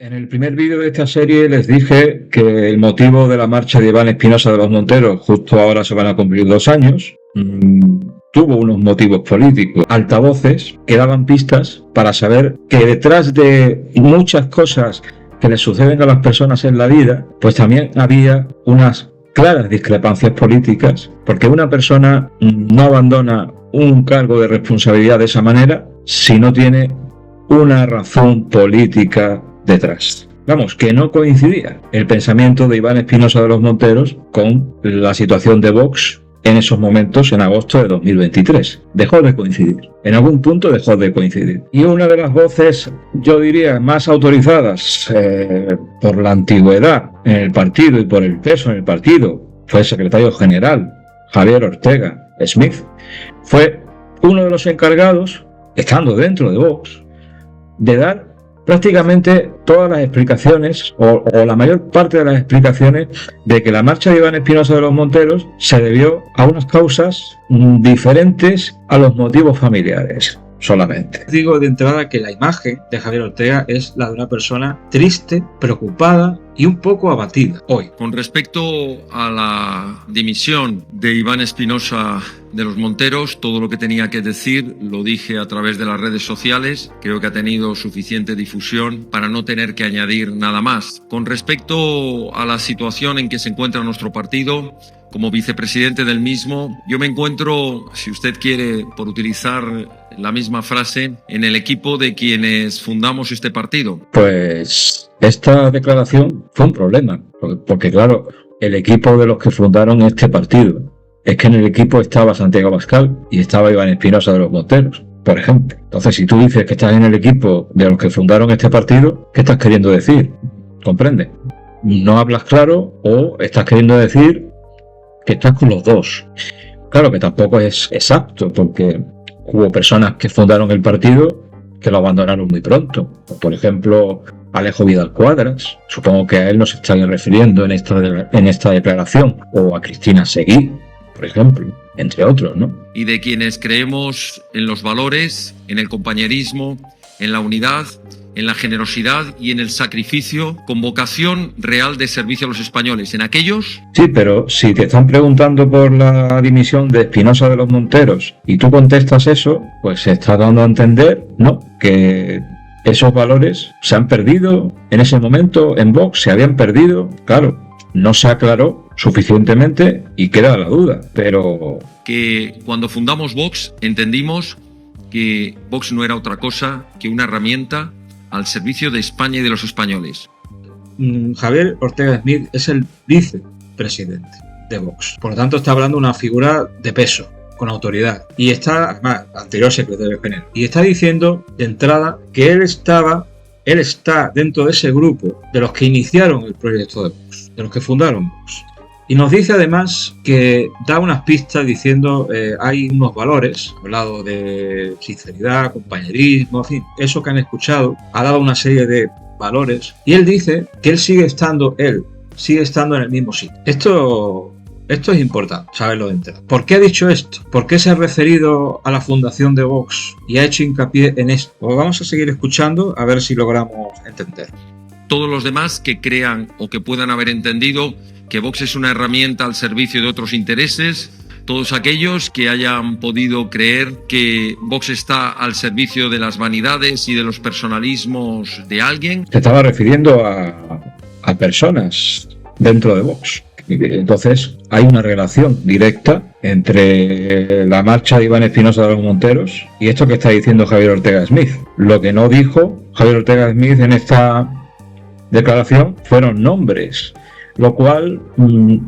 En el primer vídeo de esta serie les dije que el motivo de la marcha de Iván Espinosa de los Monteros, justo ahora se van a cumplir 2 años, tuvo unos motivos políticos. Altavoces que daban pistas para saber que detrás de muchas cosas que les suceden a las personas en la vida, pues también había unas claras discrepancias políticas, porque una persona no abandona un cargo de responsabilidad de esa manera si no tiene una razón política detrás. Vamos, que no coincidía el pensamiento de Iván Espinosa de los Monteros con la situación de Vox en esos momentos, en agosto de 2023. Dejó de coincidir. En algún punto dejó de coincidir. Y una de las voces, yo diría, más autorizadas por la antigüedad en el partido y por el peso en el partido, fue el secretario general, Javier Ortega Smith. Fue uno de los encargados, estando dentro de Vox, de dar prácticamente todas las explicaciones o la mayor parte de las explicaciones de que la marcha de Iván Espinosa de los Monteros se debió a unas causas diferentes a los motivos familiares solamente. Digo de entrada que la imagen de Javier Ortega es la de una persona triste, preocupada y un poco abatida hoy. Con respecto a la dimisión de Iván Espinosa de los Monteros, todo lo que tenía que decir lo dije a través de las redes sociales. Creo que ha tenido suficiente difusión para no tener que añadir nada más. Con respecto a la situación en que se encuentra nuestro partido, como vicepresidente del mismo, yo me encuentro, si usted quiere, por utilizar la misma frase, en el equipo de quienes fundamos este partido. Pues esta declaración fue un problema, porque claro, el equipo de los que fundaron este partido, es que en el equipo estaba Santiago Abascal y estaba Iván Espinosa de los Monteros, por ejemplo. Entonces, si tú dices que estás en el equipo de los que fundaron este partido, ¿qué estás queriendo decir? ¿Comprende? No hablas claro o estás queriendo decir que estás con los dos. Claro que tampoco es exacto, porque hubo personas que fundaron el partido que lo abandonaron muy pronto. Por ejemplo, Alejo Vidal Cuadras, supongo que a él nos están refiriendo en esta declaración, o a Cristina Seguí, por ejemplo, entre otros, ¿no? Y de quienes creemos en los valores, en el compañerismo, en la unidad, en la generosidad y en el sacrificio, con vocación real de servicio a los españoles, en aquellos... Sí, pero si te están preguntando por la dimisión de Espinosa de los Monteros y tú contestas eso, pues se está dando a entender, ¿no?, que esos valores se han perdido en ese momento en Vox, se habían perdido, claro, no se aclaró suficientemente y queda la duda, pero... Que cuando fundamos Vox entendimos que Vox no era otra cosa que una herramienta al servicio de España y de los españoles. Javier Ortega Smith es el vicepresidente de Vox. Por lo tanto, está hablando de una figura de peso, con autoridad. Y está, además, anterior secretario general. Y está diciendo, de entrada, que él está dentro de ese grupo de los que iniciaron el proyecto de Vox, de los que fundaron Vox. Y nos dice además que da unas pistas diciendo hay unos valores, hablado de sinceridad, compañerismo, en fin, eso que han escuchado, ha dado una serie de valores y él dice que él sigue estando en el mismo sitio. Esto es importante saberlo de entrada. ¿Por qué ha dicho esto? ¿Por qué se ha referido a la fundación de Vox y ha hecho hincapié en esto? Pues vamos a seguir escuchando a ver si logramos entender. Todos los demás que crean o que puedan haber entendido que Vox es una herramienta al servicio de otros intereses, todos aquellos que hayan podido creer que Vox está al servicio de las vanidades y de los personalismos de alguien. Se estaba refiriendo a personas dentro de Vox. Entonces hay una relación directa entre la marcha de Iván Espinosa de los Monteros y esto que está diciendo Javier Ortega Smith. Lo que no dijo Javier Ortega Smith en esta declaración fueron nombres, lo cual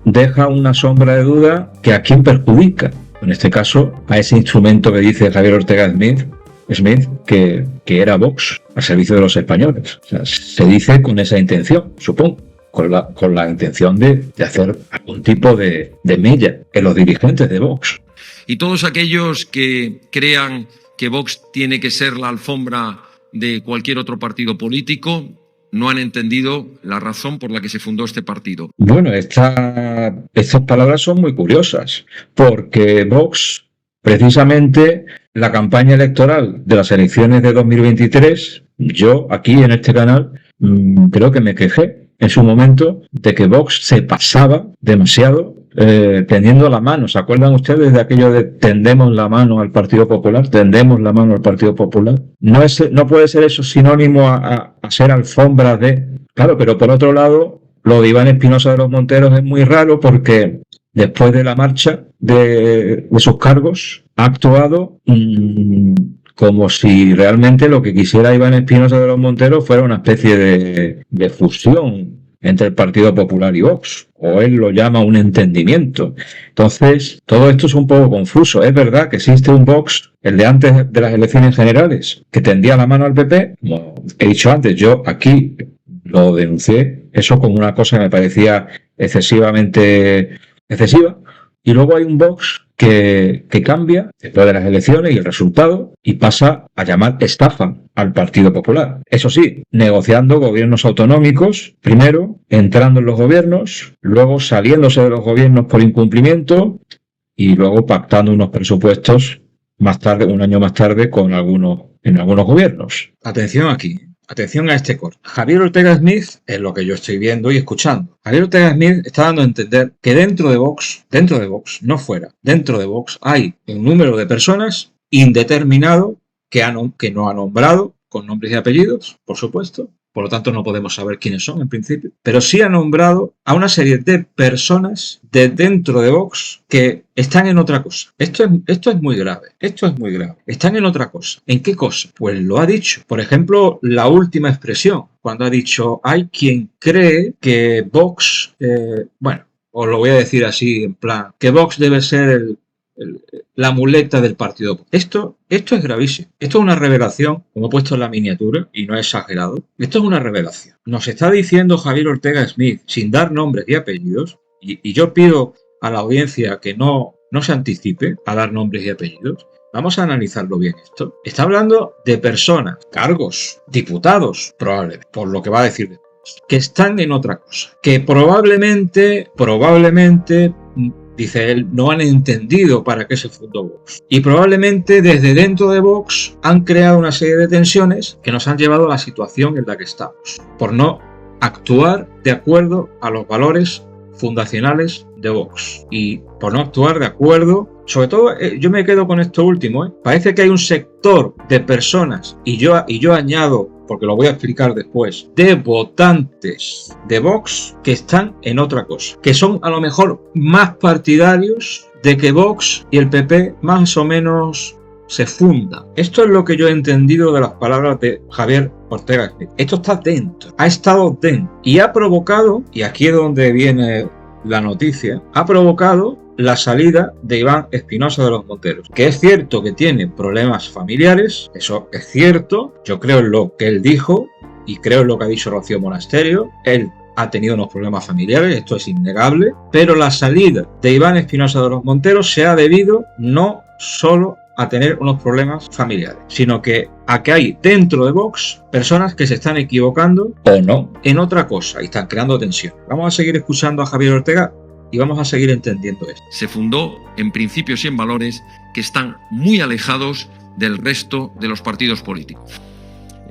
deja una sombra de duda que a quién perjudica. En este caso, a ese instrumento que dice Javier Ortega Smith que era Vox, al servicio de los españoles. O sea, se dice con esa intención, supongo, con la intención de hacer algún tipo de mella en los dirigentes de Vox. Y todos aquellos que crean que Vox tiene que ser la alfombra de cualquier otro partido político, no han entendido la razón por la que se fundó este partido. Bueno, estas palabras son muy curiosas, porque Vox, precisamente la campaña electoral de las elecciones de 2023, yo aquí en este canal creo que me quejé en su momento de que Vox se pasaba demasiado tendiendo la mano. ¿Se acuerdan ustedes de aquello de tendemos la mano al Partido Popular? Tendemos la mano al Partido Popular. No puede ser eso sinónimo a ser alfombra de... Claro, pero por otro lado, lo de Iván Espinosa de los Monteros es muy raro porque después de la marcha de sus cargos ha actuado como si realmente lo que quisiera Iván Espinosa de los Monteros fuera una especie de fusión entre el Partido Popular y Vox, o él lo llama un entendimiento. Entonces, todo esto es un poco confuso. Es verdad que existe un Vox, el de antes de las elecciones generales, que tendía la mano al PP. Como he dicho antes, yo aquí lo denuncié, eso como una cosa que me parecía excesivamente excesiva. Y luego hay un Vox que cambia después de las elecciones y el resultado y pasa a llamar estafa al Partido Popular. Eso sí, negociando gobiernos autonómicos, primero entrando en los gobiernos, luego saliéndose de los gobiernos por incumplimiento y luego pactando unos presupuestos más tarde, un año más tarde, en algunos gobiernos. Atención aquí. Atención a este corte. Javier Ortega Smith es lo que yo estoy viendo y escuchando. Javier Ortega Smith está dando a entender que dentro de Vox, no fuera, dentro de Vox hay un número de personas indeterminado que no ha nombrado, con nombres y apellidos, por supuesto. Por lo tanto, no podemos saber quiénes son en principio. Pero sí ha nombrado a una serie de personas de dentro de Vox que están en otra cosa. Esto es muy grave. Esto es muy grave. Están en otra cosa. ¿En qué cosa? Pues lo ha dicho. Por ejemplo, la última expresión. Cuando ha dicho, hay quien cree que Vox... os lo voy a decir así en plan, que Vox debe ser la muleta del partido. Esto es gravísimo. Esto es una revelación, como he puesto en la miniatura, y no he exagerado. Esto es una revelación. Nos está diciendo Javier Ortega Smith, sin dar nombres y apellidos, y yo pido a la audiencia que no se anticipe a dar nombres y apellidos. Vamos a analizarlo bien esto. Está hablando de personas, cargos, diputados, probablemente, por lo que va a decir después, que están en otra cosa, que probablemente, dice él, no han entendido para qué se fundó Vox. Y probablemente desde dentro de Vox han creado una serie de tensiones que nos han llevado a la situación en la que estamos, por no actuar de acuerdo a los valores fundacionales de Vox y por no actuar de acuerdo, sobre todo yo me quedo con esto último, parece que hay un sector de personas y yo añado, porque lo voy a explicar después, de votantes de Vox que están en otra cosa, que son a lo mejor más partidarios de que Vox y el PP más o menos se fundan. Esto es lo que yo he entendido de las palabras de Javier Ortega Smith. Esto está dentro, ha estado dentro y ha provocado, y aquí es donde viene la noticia, ha provocado la salida de Iván Espinosa de los Monteros, que es cierto que tiene problemas familiares, eso es cierto, yo creo en lo que él dijo y creo en lo que ha dicho Rocío Monasterio, él ha tenido unos problemas familiares, esto es innegable, pero la salida de Iván Espinosa de los Monteros se ha debido no solo a tener unos problemas familiares, sino que a que hay dentro de Vox personas que se están equivocando o no en otra cosa y están creando tensión. Vamos a seguir escuchando a Javier Ortega y vamos a seguir entendiendo esto. Se fundó en principios y en valores que están muy alejados del resto de los partidos políticos.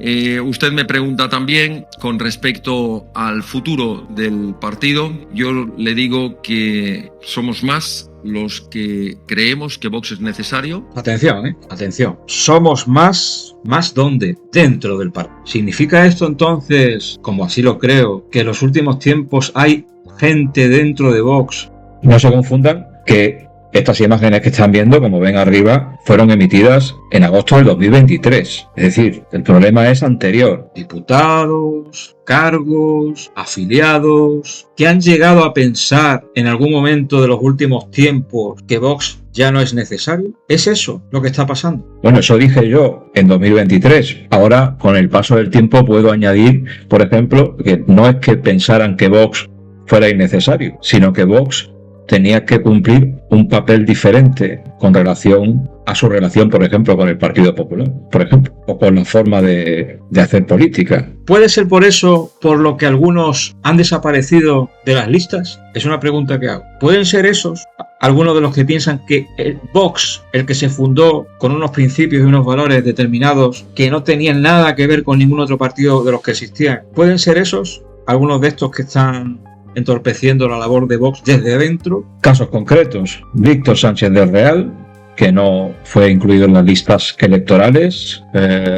Usted me pregunta también con respecto al futuro del partido. Yo le digo que somos más los que creemos que Vox es necesario. Atención, atención. Somos más ¿dónde? Dentro del partido. ¿Significa esto entonces, como así lo creo, que en los últimos tiempos hay gente dentro de Vox? No se confundan que estas imágenes que están viendo, como ven arriba, fueron emitidas en agosto del 2023. Es decir, el problema es anterior. Diputados, cargos, afiliados, que han llegado a pensar en algún momento de los últimos tiempos que Vox ya no es necesario. ¿Es eso lo que está pasando? Bueno, eso dije yo en 2023. Ahora, con el paso del tiempo, puedo añadir, por ejemplo, que no es que pensaran que Vox fuera innecesario, sino que Vox tenía que cumplir un papel diferente con relación a su relación, por ejemplo, con el Partido Popular, por ejemplo, o con la forma de hacer política. ¿Puede ser por eso por lo que algunos han desaparecido de las listas? Es una pregunta que hago. ¿Pueden ser esos algunos de los que piensan que el Vox, el que se fundó con unos principios y unos valores determinados que no tenían nada que ver con ningún otro partido de los que existían, pueden ser esos algunos de estos que están entorpeciendo la labor de Vox desde dentro? Casos concretos: Víctor Sánchez del Real, que no fue incluido en las listas electorales,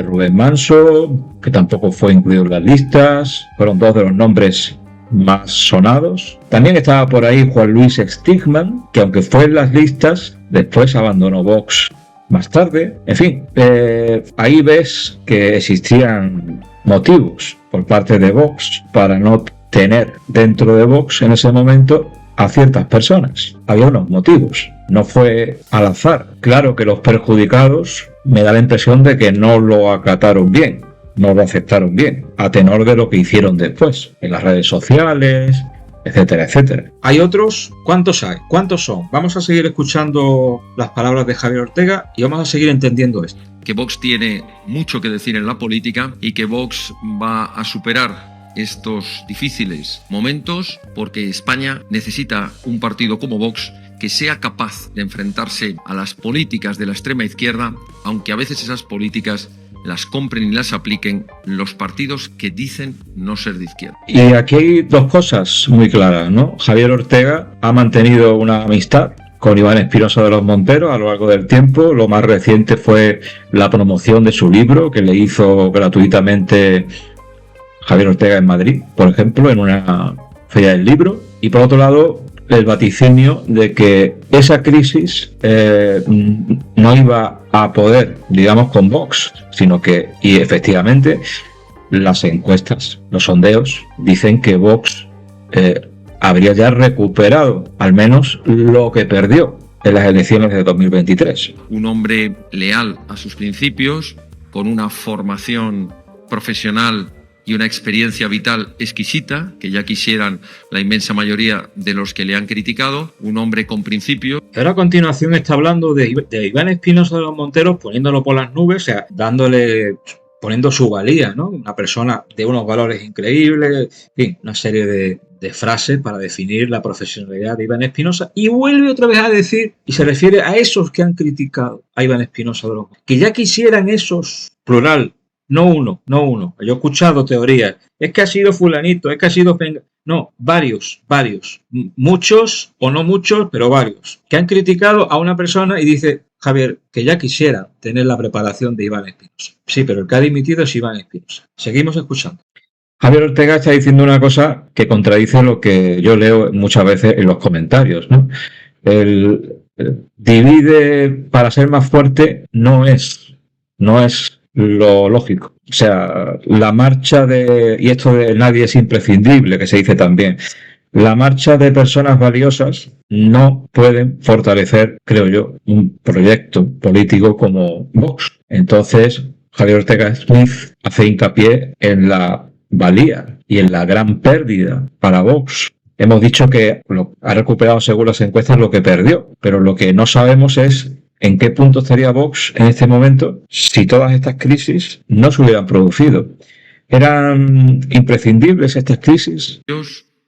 Rubén Manso, que tampoco fue incluido en las listas, fueron dos de los nombres más sonados. También estaba por ahí Juan Luis Stigman, que aunque fue en las listas, después abandonó Vox más tarde. En fin, ahí ves que existían motivos por parte de Vox para no tener dentro de Vox en ese momento a ciertas personas. Había unos motivos, no fue al azar. Claro que los perjudicados me da la impresión de que no lo acataron bien, no lo aceptaron bien, a tenor de lo que hicieron después, en las redes sociales, etcétera, etcétera. ¿Hay otros? ¿Cuántos hay? ¿Cuántos son? Vamos a seguir escuchando las palabras de Javier Ortega y vamos a seguir entendiendo esto. Que Vox tiene mucho que decir en la política y que Vox va a superar estos difíciles momentos porque España necesita un partido como Vox que sea capaz de enfrentarse a las políticas de la extrema izquierda, aunque a veces esas políticas las compren y las apliquen los partidos que dicen no ser de izquierda. Y aquí hay dos cosas muy claras, ¿no? Javier Ortega ha mantenido una amistad con Iván Espinosa de los Monteros a lo largo del tiempo. Lo más reciente fue la promoción de su libro, que le hizo gratuitamente Javier Ortega en Madrid, por ejemplo, en una feria del libro. Y por otro lado, el vaticinio de que esa crisis no iba a poder, digamos, con Vox, sino que, y efectivamente, las encuestas, los sondeos, dicen que Vox habría ya recuperado al menos lo que perdió en las elecciones de 2023. Un hombre leal a sus principios, con una formación profesional y una experiencia vital exquisita, que ya quisieran la inmensa mayoría de los que le han criticado, un hombre con principios. Ahora a continuación está hablando de Iván Espinosa de los Monteros, poniéndolo por las nubes, o sea, poniendo su valía, ¿no? Una persona de unos valores increíbles, en fin, una serie de frases para definir la profesionalidad de Iván Espinosa, y vuelve otra vez a decir, y se refiere a esos que han criticado a Iván Espinosa de los Monteros, que ya quisieran esos, plural, no uno. Yo he escuchado teorías. Es que ha sido fulanito, es que ha sido... No, varios. Muchos o no muchos, pero varios. Que han criticado a una persona y dice, Javier, que ya quisiera tener la preparación de Iván Espinosa. Sí, pero el que ha dimitido es Iván Espinosa. Seguimos escuchando. Javier Ortega está diciendo una cosa que contradice lo que yo leo muchas veces en los comentarios, ¿no? Divide para ser más fuerte no es lo lógico. O sea, la marcha y esto de nadie es imprescindible, que se dice también, la marcha de personas valiosas no pueden fortalecer, creo yo, un proyecto político como Vox. Entonces, Javier Ortega Smith hace hincapié en la valía y en la gran pérdida para Vox. Hemos dicho que ha recuperado según las encuestas lo que perdió, pero lo que no sabemos es ¿en qué punto estaría Vox en este momento si todas estas crisis no se hubieran producido? ¿Eran imprescindibles estas crisis?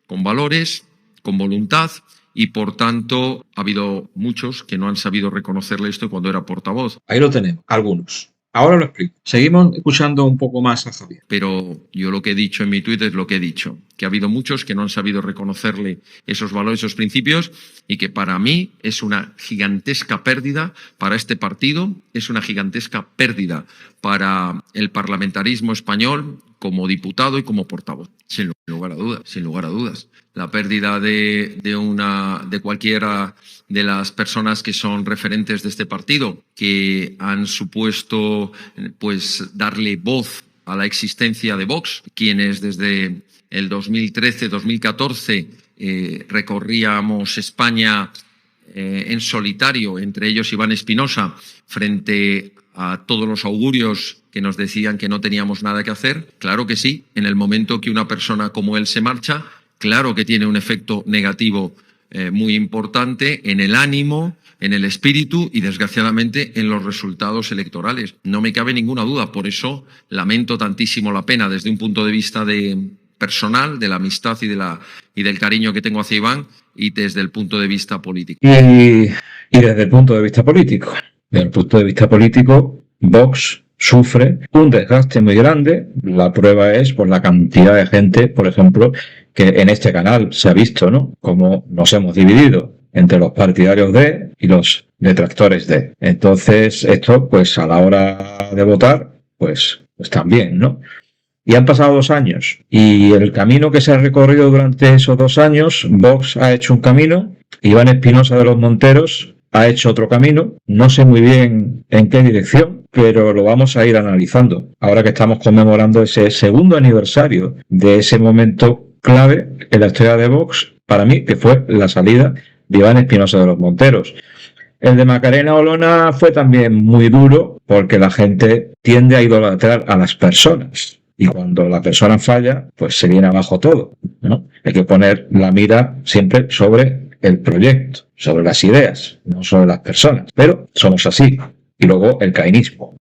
Con valores, con voluntad, y por tanto ha habido muchos que no han sabido reconocerle esto cuando era portavoz. Ahí lo tenemos, algunos. Ahora lo explico. Seguimos escuchando un poco más a Javier. Pero yo lo que he dicho en mi tuit es lo que he dicho, que ha habido muchos que no han sabido reconocerle esos valores, esos principios, y que para mí es una gigantesca pérdida para este partido, es una gigantesca pérdida para el parlamentarismo español como diputado y como portavoz, sin lugar a dudas. La pérdida de cualquiera de las personas que son referentes de este partido, que han supuesto pues darle voz a la existencia de Vox, quienes desde el 2013-2014 recorríamos España en solitario, entre ellos Iván Espinosa, frente a todos los augurios que nos decían que no teníamos nada que hacer. Claro que sí, en el momento que una persona como él se marcha, claro que tiene un efecto negativo muy importante en el ánimo, en el espíritu y, desgraciadamente, en los resultados electorales. No me cabe ninguna duda. Por eso lamento tantísimo la pena desde un punto de vista personal, de la amistad y del cariño que tengo hacia Iván, y desde el punto de vista político. Y desde el punto de vista político. Desde el punto de vista político, Vox sufre un desgaste muy grande. La prueba es por la cantidad de gente, por ejemplo, que en este canal se ha visto, ¿no? Cómo nos hemos dividido entre los partidarios de y los detractores de. Entonces, esto, pues a la hora de votar, pues también, ¿no? Y han pasado 2 años. Y el camino que se ha recorrido durante esos 2 años, Vox ha hecho un camino, Iván Espinosa de los Monteros ha hecho otro camino. No sé muy bien en qué dirección, pero lo vamos a ir analizando. Ahora que estamos conmemorando ese segundo aniversario de ese momento clave en la historia de Vox, para mí, que fue la salida de Iván Espinosa de los Monteros. El de Macarena Olona fue también muy duro porque la gente tiende a idolatrar a las personas. Y cuando la persona falla, pues se viene abajo todo, ¿no? Hay que poner la mira siempre sobre el proyecto, sobre las ideas, no sobre las personas. Pero somos así. Y luego el caínismo.